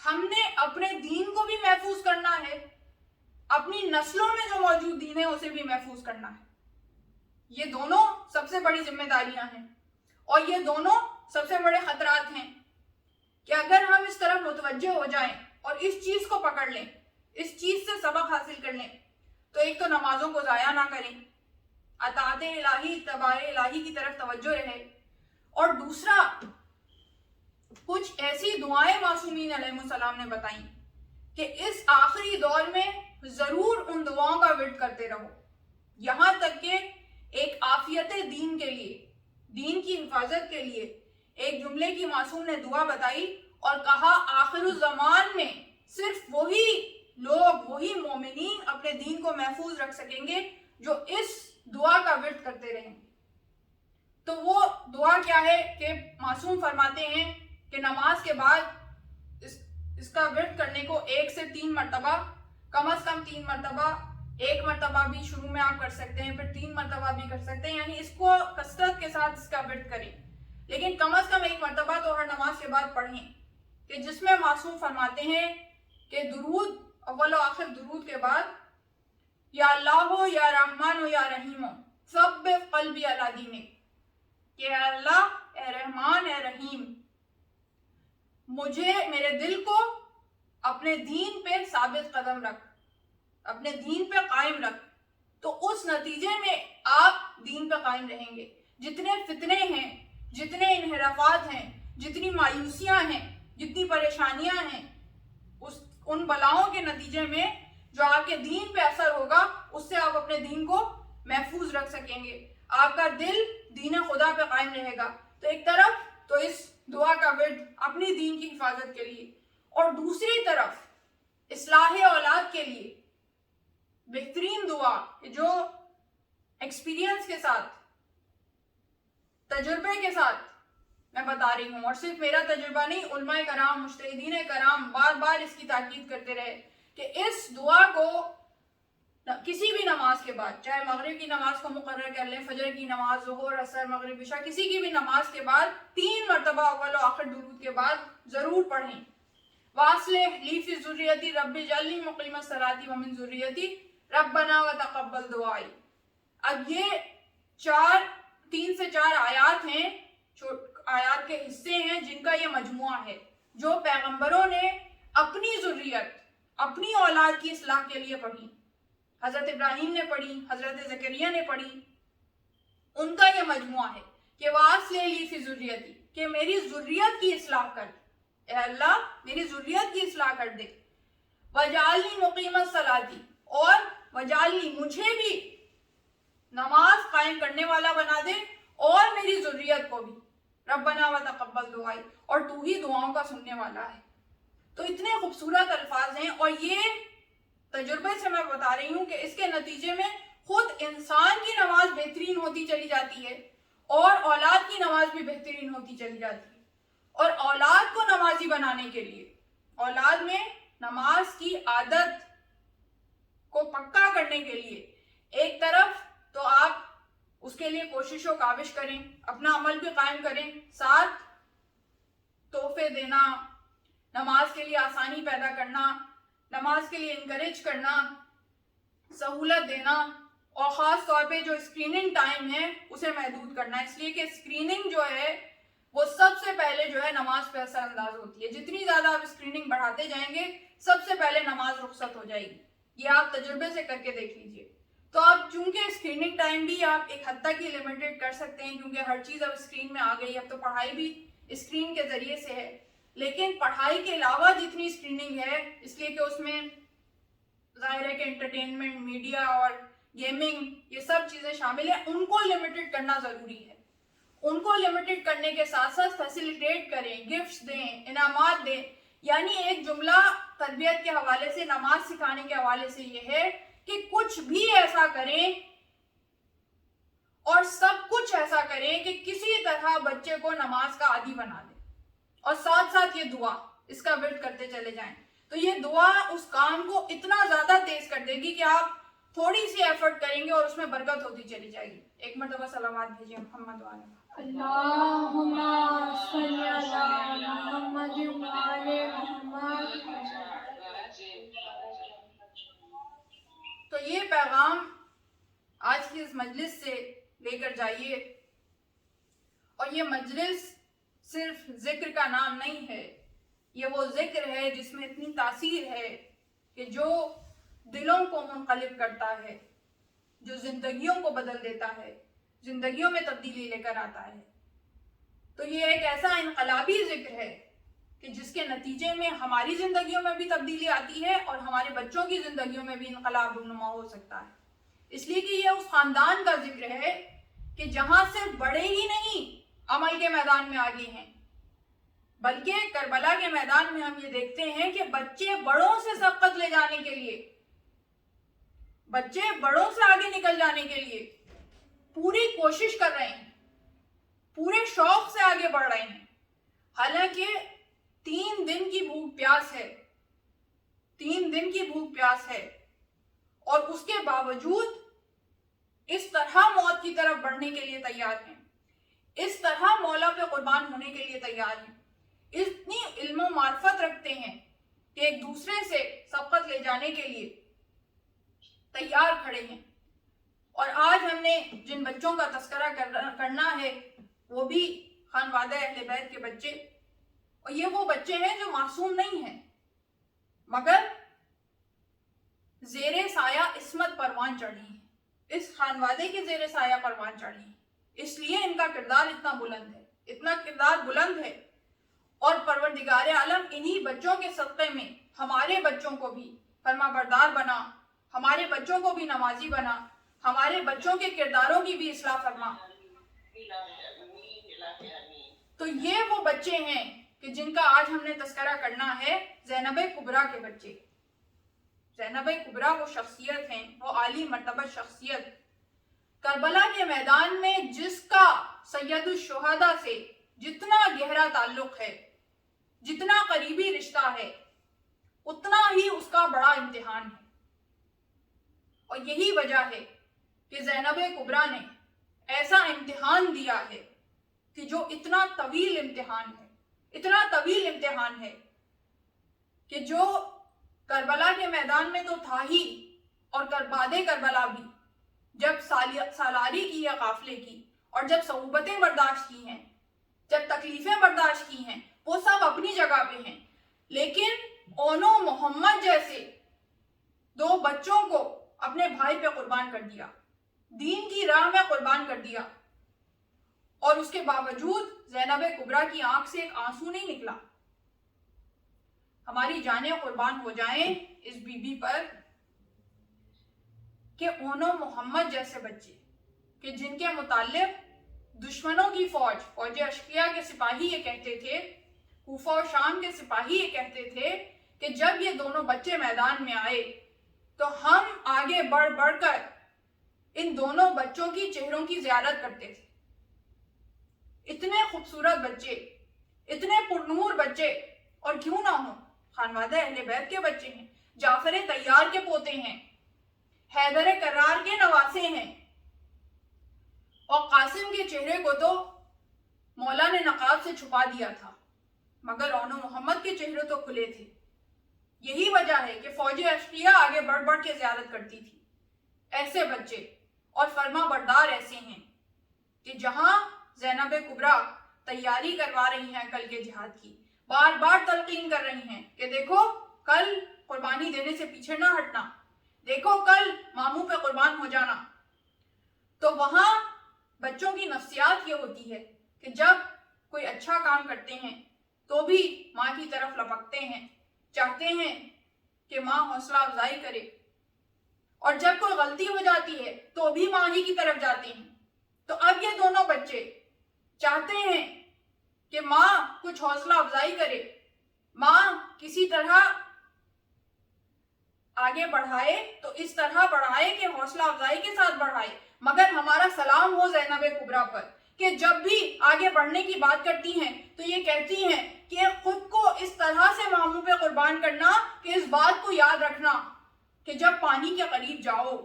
ہم نے اپنے دین کو بھی محفوظ کرنا ہے, اپنی نسلوں میں جو موجود دین ہے اسے بھی محفوظ کرنا ہے. یہ دونوں سب سے بڑی ذمہ داریاں ہیں اور یہ دونوں سب سے بڑے خطرات ہیں کہ اگر ہم اس طرف متوجہ ہو جائیں اور اس چیز کو پکڑ لیں, اس چیز سے سبق حاصل کر لیں, تو ایک تو نمازوں کو ضائع نہ کریں, اطاعت الہی اتباع الہی کی طرف توجہ رہے, اور دوسرا کچھ ایسی دعائیں معصومین علیہ السلام نے بتائیں کہ اس آخری دور میں ضرور ان دعاؤں کا ورد کرتے رہو, یہاں تک کہ ایک عافیت دین کے لیے, دین کی حفاظت کے لیے ایک جملے کی معصوم نے دعا بتائی اور کہا آخر الزمان میں صرف وہی لوگ, وہی مومنین اپنے دین کو محفوظ رکھ سکیں گے جو اس دعا کا ورد کرتے رہیں. تو وہ دعا کیا ہے کہ معصوم فرماتے ہیں کہ نماز کے بعد اس کا ورد کرنے کو 1 سے 3 مرتبہ, کم از کم 3 مرتبہ, 1 مرتبہ بھی شروع میں آپ کر سکتے ہیں, پھر 3 مرتبہ بھی کر سکتے ہیں, یعنی اس کو کثرت کے ساتھ اس کا ورد کریں, لیکن کم از کم 1 مرتبہ تو ہر نماز کے بعد پڑھیں, کہ جس میں معصوم فرماتے ہیں کہ درود اول و آخر درود کے بعد یا اللہ ہو یا رحمان ہو یا رحیم ہو ثبت قلبی علی دینک, کہ اے اللہ, اے رحمان, اے رحیم, مجھے میرے دل کو اپنے دین پہ ثابت قدم رکھ, اپنے دین پہ قائم رکھ. تو اس نتیجے میں آپ دین پہ قائم رہیں گے. جتنے فتنے ہیں, جتنے انحرافات ہیں, جتنی مایوسیاں ہیں, جتنی پریشانیاں ہیں, ان بلاؤں کے نتیجے میں جو آپ کے دین پہ اثر ہوگا اس سے آپ اپنے دین کو محفوظ رکھ سکیں گے, آپ کا دل دین خدا پہ قائم رہے گا. تو ایک طرف تو اس دعا کا ورد اپنی دین کی حفاظت کے لیے, اور دوسری طرف اصلاح اولاد کے لیے بہترین دعا جو ایکسپیرینس کے ساتھ تجربے کے ساتھ میں بتا رہی ہوں، اور صرف میرا تجربہ نہیں، علماء کرام، مجتہدین کرام بار بار اس کی تاکید کرتے رہے کہ اس دعا کو کسی بھی نماز کے بعد، چاہے مغرب کی نماز کو مقرر کر لیں، فجر کی نماز، ظہر، عصر، مغرب، عشاء، کسی کی بھی نماز کے بعد 3 مرتبہ اول و آخر درود کے بعد ضرور پڑھیں۔ وَأَصْلِحْ لِي فِي ذُرِّيَّتِي رَبِّ اجْعَلْنِي مُقِيمَ الصَّلَاةِ وَمِن ذُرِّيَّتِي رَبَّنَا وَتَقَبَّلْ دُعَائِي۔ اب یہ 3 سے 4 آیات ہیں، آیات کے حصے ہیں جن کا یہ مجموعہ ہے، جو پیغمبروں نے اپنی ذریت، اپنی اولاد کی اصلاح کے لیے پڑھی۔ حضرت ابراہیم نے پڑھی، حضرت زکریا نے پڑھی، ان کا یہ مجموعہ ہے کہ وَأَصْلِحْ لِي فِي ذُرِّيَّتِي، کہ میری ذریت کی اصلاح کر، اے اللہ میری ذریت کی اصلاح کر دے۔ وَاجْعَلْنِي مُقِيمَ الصَّلَاةِ، اور وَاجْعَلْنِی، مجھے بھی نماز قائم کرنے والا بنا دے اور میری ذریت کو بھی، ربنا وتقبل دعائی، اور تو ہی دعاؤں کا سننے والا ہے۔ تو اتنے خوبصورت الفاظ ہیں، اور یہ تجربے سے میں بتا رہی ہوں کہ اس کے نتیجے میں خود انسان کی نماز بہترین ہوتی چلی جاتی ہے، اور اولاد کی نماز بھی بہترین ہوتی چلی جاتی ہے۔ اور اولاد کو نمازی بنانے کے لیے، اولاد میں نماز کی عادت کو پکا کرنے کے لیے، ایک طرف تو آپ اس کے لیے کوشش و کاوش کریں، اپنا عمل بھی قائم کریں، ساتھ تحفے دینا، نماز کے لیے آسانی پیدا کرنا، نماز کے لیے انکریج کرنا، سہولت دینا، اور خاص طور پہ جو اسکریننگ ٹائم ہے اسے محدود کرنا، اس لیے کہ اسکریننگ جو ہے وہ سب سے پہلے جو ہے نماز پہ اثر انداز ہوتی ہے۔ جتنی زیادہ آپ اسکریننگ بڑھاتے جائیں گے، سب سے پہلے نماز رخصت ہو جائے گی۔ یہ آپ تجربے سے کر کے دیکھ لیجئے۔ تو اب چونکہ اسکریننگ ٹائم بھی آپ ایک حد تک ہی لمیٹڈ کر سکتے ہیں، کیونکہ ہر چیز اب اسکرین میں آ گئی، اب تو پڑھائی بھی اسکرین کے ذریعے سے ہے، لیکن پڑھائی کے علاوہ جتنی اسکریننگ ہے، اس لیے کہ اس میں ظاہر ہے کہ انٹرٹینمنٹ، میڈیا اور گیمنگ، یہ سب چیزیں شامل ہیں، ان کو لمیٹڈ کرنا ضروری ہے۔ ان کو لمیٹڈ کرنے کے ساتھ ساتھ فیسیلیٹیٹ کریں، گفٹس دیں، انعامات دیں۔ یعنی ایک جملہ تربیت کے حوالے سے، نماز سکھانے کے حوالے سے یہ ہے کہ کچھ بھی ایسا کریں اور سب کچھ ایسا کریں کہ کسی طرح بچے کو نماز کا عادی بنا دیں، اور ساتھ ساتھ یہ دعا، اس کا ورد کرتے چلے جائیں۔ تو یہ دعا اس کام کو اتنا زیادہ تیز کر دے گی کہ آپ تھوڑی سی ایفرٹ کریں گے اور اس میں برکت ہوتی چلی جائے گی۔ ایک مرتبہ صلوات بھیجیے محمد وعلیہ اللہم صلی علی محمد وعلی محمد۔ تو یہ پیغام آج کی اس مجلس سے لے کر جائیے، اور یہ مجلس صرف ذکر کا نام نہیں ہے، یہ وہ ذکر ہے جس میں اتنی تاثیر ہے کہ جو دلوں کو منقلب کرتا ہے، جو زندگیوں کو بدل دیتا ہے، زندگیوں میں تبدیلی لے کر آتا ہے۔ تو یہ ایک ایسا انقلابی ذکر ہے کہ جس کے نتیجے میں ہماری زندگیوں میں بھی تبدیلی آتی ہے، اور ہمارے بچوں کی زندگیوں میں بھی انقلاب رونما ہو سکتا ہے۔ اس لیے کہ یہ اس خاندان کا ذکر ہے کہ جہاں سے بڑے ہی نہیں عمل کے میدان میں آگے ہیں، بلکہ کربلا کے میدان میں ہم یہ دیکھتے ہیں کہ بچے بڑوں سے سبقت لے جانے کے لیے، بچے بڑوں سے آگے نکل جانے کے لیے پوری کوشش کر رہے ہیں، پورے شوق سے آگے بڑھ رہے ہیں، حالانکہ 3 دن کی بھوک پیاس ہے، 3 دن کی بھوک پیاس ہے، اور اس کے باوجود اس طرح موت کی طرف بڑھنے کے لیے تیار ہیں، اس طرح مولا پہ قربان ہونے کے لیے تیار ہیں، اتنی علم و معرفت رکھتے ہیں کہ ایک دوسرے سے سبقت لے جانے کے لیے تیار کھڑے ہیں۔ اور آج ہم نے جن بچوں کا تذکرہ کرنا ہے وہ بھی خانوادہ اہل بیت کے بچے، اور یہ وہ بچے ہیں جو معصوم نہیں ہیں، مگر زیر سایہ عصمت پروان چڑھی ہیں، اس خانوادے کے زیر سایہ پروان چڑھی ہیں، اس لیے ان کا کردار اتنا بلند ہے، اتنا کردار بلند ہے۔ اور پروردگار عالم انہی بچوں کے صدقے میں ہمارے بچوں کو بھی فرما بردار بنا، ہمارے بچوں کو بھی نمازی بنا، ہمارے بچوں کے کرداروں کی بھی اصلاح فرما۔ تو یہ وہ بچے ہیں کہ جن کا آج ہم نے تذکرہ کرنا ہے، زینب کبریٰ کے بچے۔ زینب کبریٰ وہ شخصیت ہیں، وہ عالی مرتبہ شخصیت، کربلا کے میدان میں جس کا سید الشہداء سے جتنا گہرا تعلق ہے، جتنا قریبی رشتہ ہے، اتنا ہی اس کا بڑا امتحان ہے. اور یہی وجہ ہے کہ زینب کبریٰ نے ایسا امتحان دیا ہے کہ جو اتنا طویل امتحان ہے کہ جو کربلا کے میدان میں تو تھا ہی، اور بعد کربلا بھی جب سالاری کی ہے قافلے کی، اور جب صعوبتیں برداشت کی ہیں، جب تکلیفیں برداشت کی ہیں، وہ سب اپنی جگہ پہ ہیں. لیکن اونو محمد جیسے 2 بچوں کو اپنے بھائی پہ قربان کر دیا، دین کی راہ میں قربان کر دیا، اور اس کے باوجود زینب کبریٰ کی آنکھ سے ایک آنسو نہیں نکلا. ہماری جانیں قربان ہو جائیں اس بی بی پر کہ اونو محمد جیسے بچے کہ جن کے متعلق دشمنوں کی فوج اشقیہ کے سپاہی یہ کہتے تھے، کوفہ و شام کے سپاہی یہ کہتے تھے کہ جب یہ دونوں بچے میدان میں آئے تو ہم آگے بڑھ کر ان دونوں بچوں کی چہروں کی زیارت کرتے تھے. اتنے خوبصورت بچے، اتنے پرنور بچے، اور کیوں نہ ہوں، خانوادہ اہل بیت کے بچے ہیں، جعفر طیار کے پوتے ہیں، حیدر کرار کے نواسے ہیں. اور قاسم کے چہرے کو تو مولا نے نقاب سے چھپا دیا تھا، مگر اونو محمد کے چہرے تو کھلے تھے. یہی وجہ ہے کہ فوج اشقیہ آگے بڑھ کے زیارت کرتی تھی. ایسے بچے اور فرما بردار ایسے ہیں کہ جہاں زینب کبریٰ تیاری کروا رہی ہیں کل کے جہاد کی، بار بار تلقین کر رہی ہیں کہ دیکھو کل قربانی دینے سے پیچھے نہ ہٹنا، دیکھو کل ماموں پہ قربان ہو جانا. تو وہاں بچوں کی نفسیات یہ ہوتی ہے کہ جب کوئی اچھا کام کرتے ہیں تو بھی ماں کی طرف لپکتے ہیں، چاہتے ہیں کہ ماں حوصلہ افزائی کرے، اور جب کوئی غلطی ہو جاتی ہے تو بھی ماں ہی کی طرف جاتے ہیں. تو اب یہ دونوں بچے چاہتے ہیں کہ ماں کچھ حوصلہ افزائی کرے، ماں کسی طرح آگے بڑھائے تو اس طرح بڑھائے کہ حوصلہ افزائی کے ساتھ بڑھائے. مگر ہمارا سلام ہو زینب کبریٰ پر کہ جب بھی آگے بڑھنے کی بات کرتی ہیں تو یہ کہتی ہیں کہ خود کو اس طرح سے ماموں پہ قربان کرنا کہ اس بات کو یاد رکھنا کہ جب پانی کے قریب جاؤ،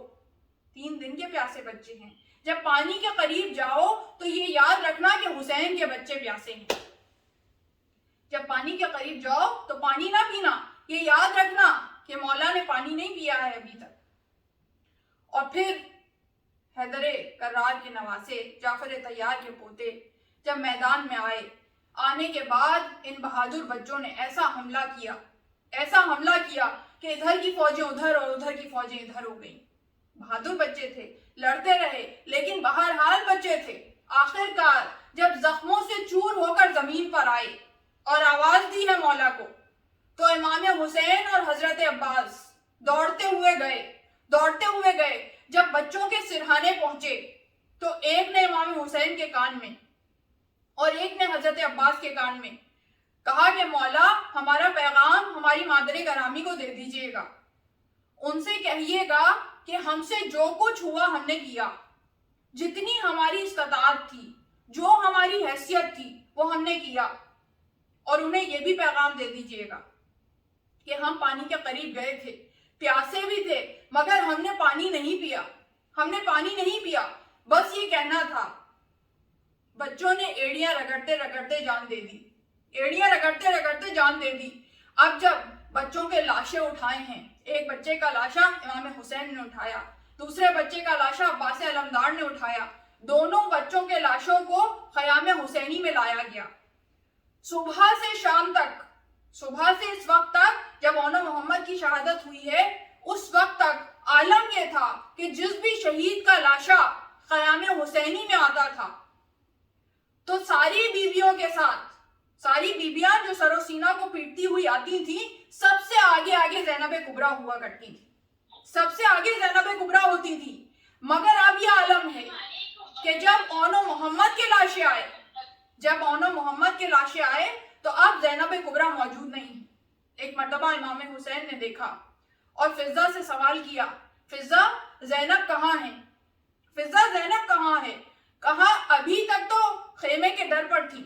3 دن کے پیاسے بچے ہیں، جب پانی کے قریب جاؤ تو یہ یاد رکھنا کہ حسین کے بچے پیاسے ہیں. جب پانی کے قریب جاؤ تو پانی نہ پینا، یہ یاد رکھنا کہ مولا نے پانی نہیں پیا ہے ابھی تک. اور پھر حیدر کرار کے نواسے، جعفر طیار کے پوتے جب میدان میں آنے کے بعد ان بہادر بچوں نے ایسا حملہ کیا کہ ادھر کی فوجیں ادھر اور ادھر کی فوجیں ادھر ہو گئیں. بہادر بچے تھے، لڑتے رہے، لیکن بہرحال بچے تھے. آخرکار جب زخموں سے چور ہو کر زمین پر آئے اور آواز دی ہے مولا کو، تو امام حسین اور حضرت عباس دوڑتے ہوئے گئے. جب بچوں کے سرہانے پہنچے تو ایک نے امام حسین کے کان میں اور ایک نے حضرت عباس کے کان میں کہا کہ مولا ہمارا پیغام ہماری مادر گرامی کو دے دیجیے گا، ان سے کہیے گا کہ ہم سے جو کچھ ہوا ہم نے کیا، جتنی ہماری استطاعت تھی، جو ہماری حیثیت تھی وہ ہم نے کیا. اور انہیں یہ بھی پیغام دے دیجیے گا کہ ہم پانی کے قریب گئے تھے، پیاسے بھی تھے، مگر ہم نے پانی نہیں پیا، بس یہ کہنا تھا. بچوں نے ایڑیاں رگڑتے جان دے دی. اب جب بچوں کے لاشیں اٹھائے ہیں، ایک بچے کا لاشا امام حسین نے اٹھایا، دوسرے بچے کا لاشا عباس علمدار نے اٹھایا. دونوں بچوں کے لاشوں کو خیام حسینی میں لایا گیا. صبح سے اس وقت تک جب اونو محمد کی شہادت ہوئی ہے، اس وقت تک عالم یہ تھا کہ جس بھی شہید کا لاشا خیام حسینی میں آتا تھا تو ساری بیویوں کے ساتھ، ساری بیویاں جو سر و سینہ کو پیٹتی ہوئی آتی تھیں، سب سے آگے زینب کبریٰ ہوا کرتی تھی، سب سے آگے زینب کبریٰ ہوتی تھی. مگر اب یہ عالم ہے کہ جب اونو محمد کے لاشیں آئے تو اب زینب کبریٰ موجود نہیں. ایک مرتبہ امام حسین نے دیکھا اور فضہ سے سوال کیا، فضہ زینب کہاں ہیں؟ فضا زینب کہاں ہے؟ کہا ابھی تک تو خیمے کے در پر تھی،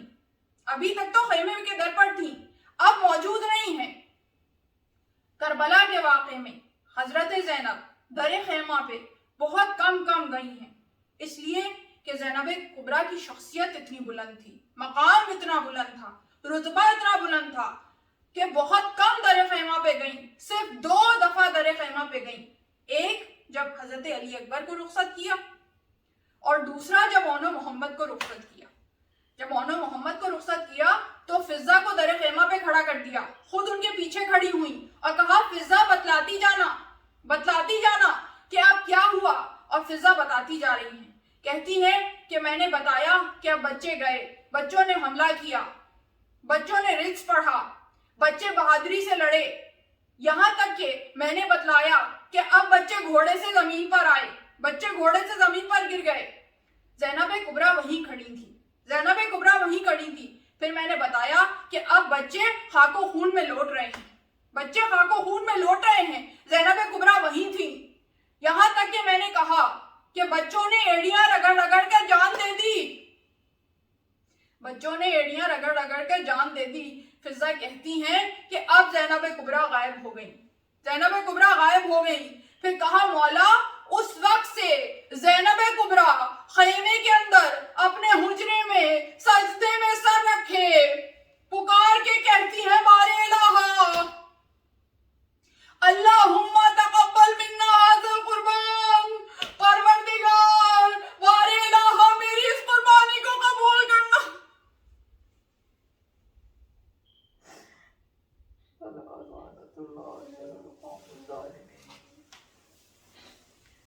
ابھی تک تو خیمے کے در پر تھی، اب موجود نہیں ہے۔ کربلا کے واقعے میں حضرت زینب در خیمہ پہ بہت کم گئی ہیں، اس لیے کہ زینب کبریٰ کی شخصیت اتنی بلند تھی، مقام اتنا بلند تھا، رتبہ اتنا بلند تھا کہ بہت کم در خیمہ پہ گئیں، صرف 2 دفعہ در خیمہ پہ گئیں، ایک جب حضرت علی اکبر کو رخصت کیا اور دوسرا جب اونو محمد کو رخصت کیا۔ جب اونو محمد کو رخصت کیا تو فضا کو در خیمہ پہ کھڑا کر دیا، خود ان کے پیچھے کھڑی ہوئی اور کہا فضا بتلاتی جانا کہ اب کیا ہوا، اور فضا بتاتی جا رہی ہیں، کہتی ہے کہ میں نے بتایا کہ اب بچے گئے، بچوں نے حملہ کیا، بچوں نے رقص پڑھا، بچے بہادری سے لڑے، یہاں تک کہ میں نے بتلایا کہ اب بچے گھوڑے سے زمین پر آئے، بچے گھوڑے سے زمین پر گر گئے۔ زینب کبریٰ وہیں کھڑی تھی، پھر میں نے بتایا کہ اب بچے خاک و خون میں لوٹ رہے ہیں، زینب کبریٰ وہیں تھی، یہاں تک کہ میں نے کہا کہ بچوں نے ایڑیاں رگڑ کر جان دے دی۔ فضا کہتی ہیں کہ اب زینب کبریٰ غائب ہو گئی، پھر کہا مولا اس وقت سے زینب کبریٰ خیمے کے اندر اپنے حجرے